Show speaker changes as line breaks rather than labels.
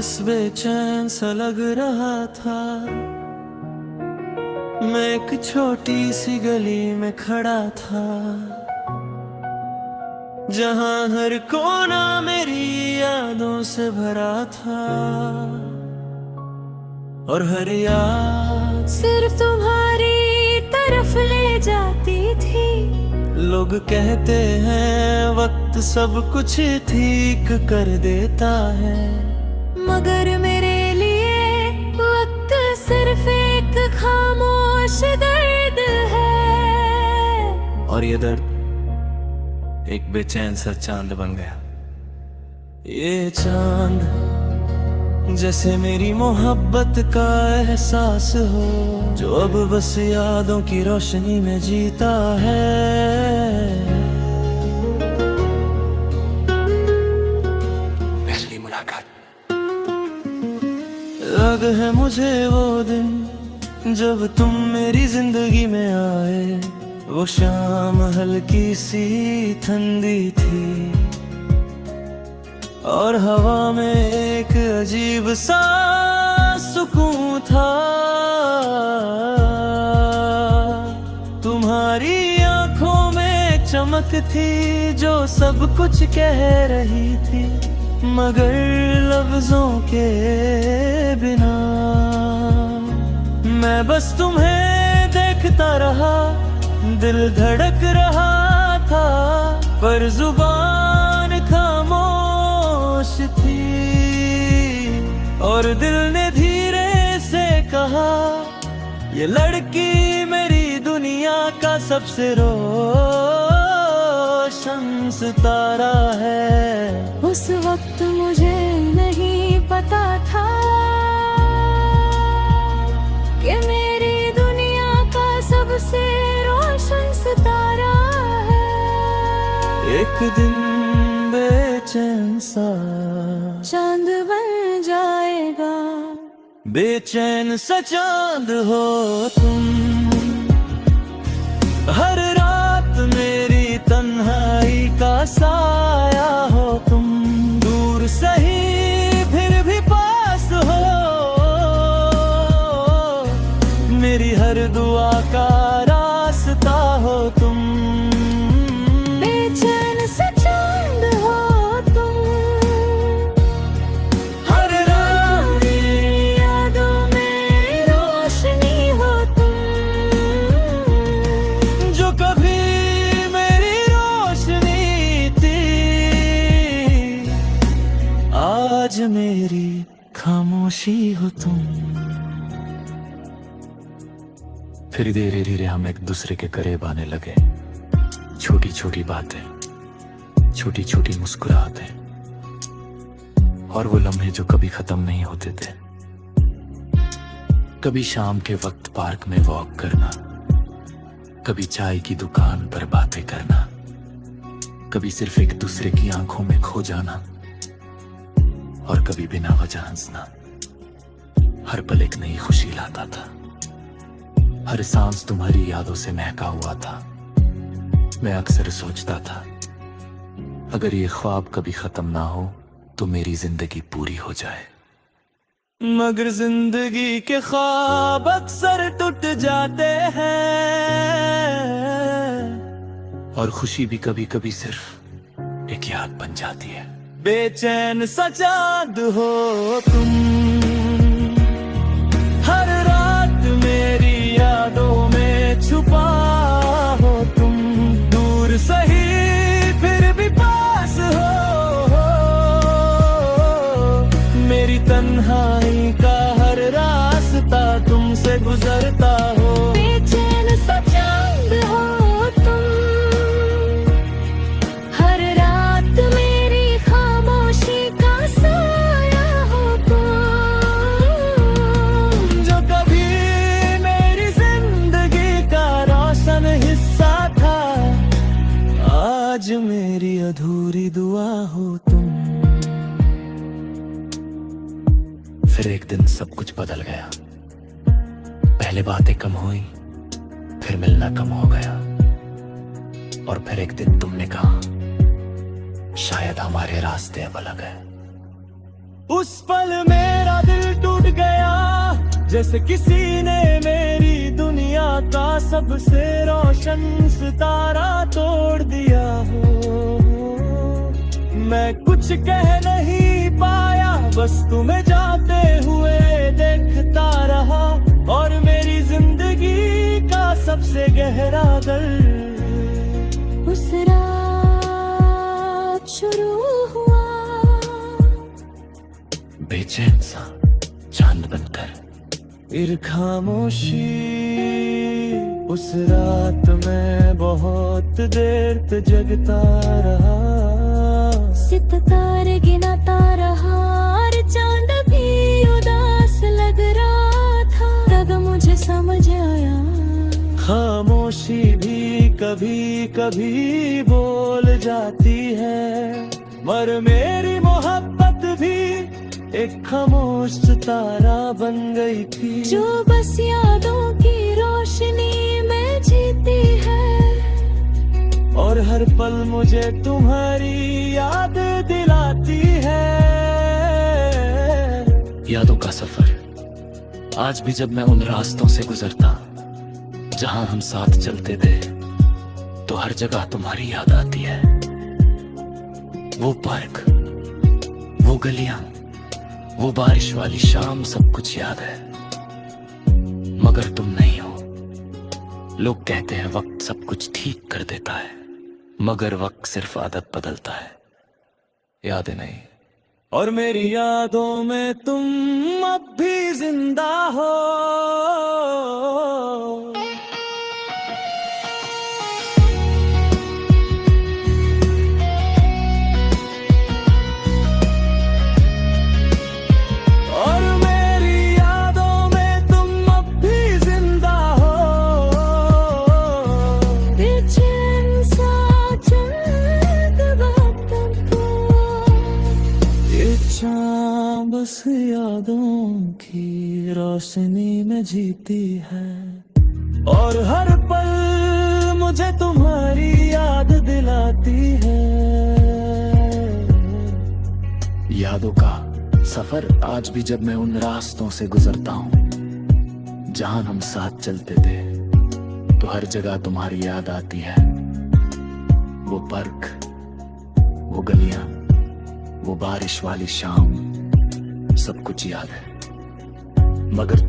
बस बेचैन सा लग रहा था। मैं एक छोटी सी गली में खड़ा था, जहां हर कोना मेरी यादों से भरा था। और हर याद
सिर्फ तुम्हारी तरफ ले जाती थी।
लोग कहते हैं वक्त सब कुछ ठीक कर देता है,
मगर मेरे लिए वक्त सिर्फ एक खामोश दर्द है।
और ये दर्द एक बेचैन सा चांद बन गया। ये चांद जैसे मेरी मोहब्बत का एहसास हो, जो अब बस यादों की रोशनी में जीता है। पहली मुलाकात। याद है मुझे वो दिन जब तुम मेरी जिंदगी में आए। वो शाम हल्की सी ठंडी थी, और हवा में एक अजीब सा सुकून था। तुम्हारी आंखों में एक चमक थी जो सब कुछ कह रही थी, मगर लफ्जों के बिना। मैं बस तुम्हें देखता रहा, दिल धड़क रहा था, पर जुबान खामोश थी। और दिल ने धीरे से कहा, ये लड़की मेरी दुनिया का सबसे रोशन सितारा है।
उस वक्त मुझे नहीं पता था कि मेरी दुनिया का सबसे रोशन सितारा है।
एक दिन बेचैन सा
चांद बन जाएगा।
बेचैन सा चांद हो तुम, हर रात मेरी तन्हाई का साया हो तुम। दूर सही फिर भी पास हो, मेरी हर दुआ का रास्ता हो तुम।
बेचैन सा चांद हो तुम,
हर रात
यादों में रोशनी हो तुम।
जो कभी मेरी रोशनी थी, आज मेरी खामोशी हो तुम। फिर धीरे धीरे हम एक दूसरे के करीब आने लगे। छोटी छोटी बातें, छोटी छोटी मुस्कुराहटें, और वो लम्हे जो कभी खत्म नहीं होते थे। कभी शाम के वक्त पार्क में वॉक करना, कभी चाय की दुकान पर बातें करना, कभी सिर्फ एक दूसरे की आंखों में खो जाना, और कभी बिना वजह हंसना। हर पल एक नई खुशी लाता था, हर सांस तुम्हारी यादों से महका हुआ था। मैं अक्सर सोचता था, अगर ये ख्वाब कभी खत्म ना हो तो मेरी जिंदगी पूरी हो जाए। मगर जिंदगी के ख्वाब अक्सर टूट जाते हैं, और खुशी भी कभी कभी सिर्फ एक याद बन जाती है। बेचैन सा चांद हो तुम, हर रात मेरी यादों में छुपा हो तुम। दूर सही फिर भी पास हो, मेरी तन्हाई का हर रास्ता तुमसे गुजरता हो।
बेचैन सा चांद हो तुम, हर रात मेरी खामोशी का साया हो तुम।
जो कभी मेरी जिंदगी का रोशन हिस्सा था, आज मेरी अधूरी दुआ हो तुम। फिर एक दिन सब कुछ बदल गया। पहले बातें कम हुई, फिर मिलना कम हो गया, और फिर एक दिन तुमने कहा, शायद हमारे रास्ते अब अलग है। उस पल मेरा दिल टूट गया, जैसे किसी ने मेरी दुनिया का सबसे रोशन सितारा तोड़ दिया हो। मैं कुछ कह नहीं पाया, बस तुम्हें जाते हुए देखता रहा, और मेरी जिंदगी का सबसे गहरा दर्द
उस रात शुरू हुआ,
बेचैन सा चांद बनकर। फिर खामोशी, उस रात मैं बहुत देर तक जगता रहा,
सितारे गिनता रहा, और चांद भी उदास लग रहा था। तब मुझे समझ आया,
खामोशी भी कभी कभी बोल जाती है, मगर मेरी मोहब्बत भी एक खामोश सितारा बन गई थी,
जो बस यादों की रोशनी में जीती है।
और हर पल मुझे तुम्हारी याद दिलाती है। यादों का सफर, आज भी जब मैं उन रास्तों से गुजरता जहां हम साथ चलते थे, तो हर जगह तुम्हारी याद आती है। वो पार्क, वो गलियां, वो बारिश वाली शाम, सब कुछ याद है, मगर तुम नहीं हो। लोग कहते हैं वक्त सब कुछ ठीक कर देता है, मगर वक्त सिर्फ आदत बदलता है, यादें नहीं। और मेरी यादों में तुम अब भी जिंदा हो। और मेरी यादों में तुम अब भी जिंदा हो।
बेचैन सा चांद वतन को,
ये चाँद बस यादों की रोशनी में जीती है, और हर पल मुझे तुम्हारी याद दिलाती है। यादों का सफर, आज भी जब मैं उन रास्तों से गुजरता हूँ जहां हम साथ चलते थे, तो हर जगह तुम्हारी याद आती है। वो पार्क, वो गलियां, वो बारिश वाली शाम, सब कुछ याद है, मगर